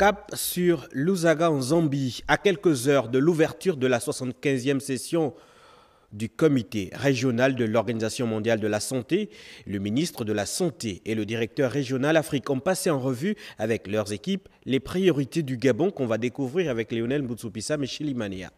Cap sur Lusaka en Zambie, à quelques heures de l'ouverture de la 75e session du comité régional de l'Organisation mondiale de la santé, le ministre de la Santé et le directeur régional Afrique ont passé en revue avec leurs équipes les priorités du Gabon qu'on va découvrir avec Lionel Mbutsupisa et Chilimania.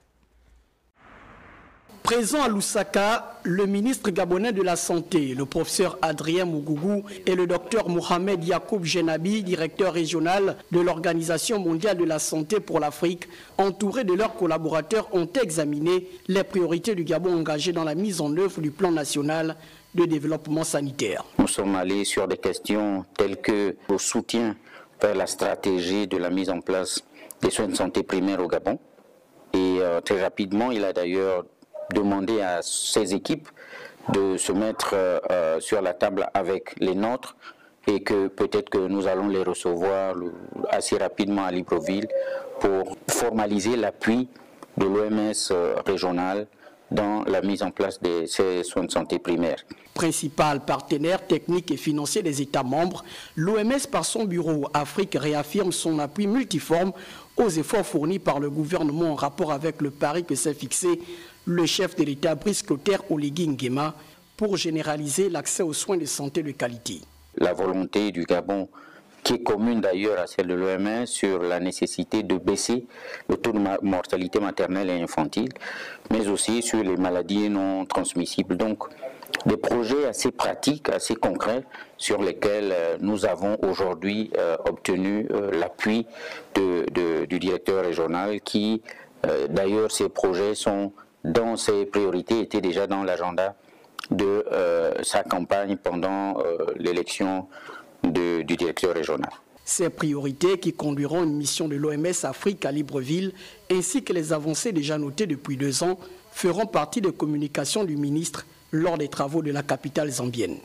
Présent à Lusaka, le ministre gabonais de la Santé, le professeur Adrien Mougougou et le docteur Mohamed Yacoub Genabi, directeur régional de l'Organisation mondiale de la santé pour l'Afrique, entourés de leurs collaborateurs, ont examiné les priorités du Gabon engagées dans la mise en œuvre du plan national de développement sanitaire. Nous sommes allés sur des questions telles que le soutien vers la stratégie de la mise en place des soins de santé primaires au Gabon. Et très rapidement, il a d'ailleurs demander à ces équipes de se mettre sur la table avec les nôtres et que peut-être que nous allons les recevoir assez rapidement à Libreville pour formaliser l'appui de l'OMS régional dans la mise en place de ces soins de santé primaires. Principal partenaire technique et financier des États membres, l'OMS par son bureau Afrique réaffirme son appui multiforme aux efforts fournis par le gouvernement en rapport avec le pari que s'est fixé le chef de l'État Brice Clotaire Oligui Nguema pour généraliser l'accès aux soins de santé de qualité. La volonté du Gabon, qui est commune d'ailleurs à celle de l'OMS, sur la nécessité de baisser le taux de mortalité maternelle et infantile, mais aussi sur les maladies non transmissibles. Donc, des projets assez pratiques, assez concrets, sur lesquels nous avons aujourd'hui obtenu l'appui du directeur régional qui, d'ailleurs, ces projets sont dans ses priorités, étaient déjà dans l'agenda de sa campagne pendant l'élection du directeur régional. Ces priorités qui conduiront une mission de l'OMS Afrique à Libreville, ainsi que les avancées déjà notées depuis 2 ans, feront partie des communications du ministre lors des travaux de la capitale zambienne.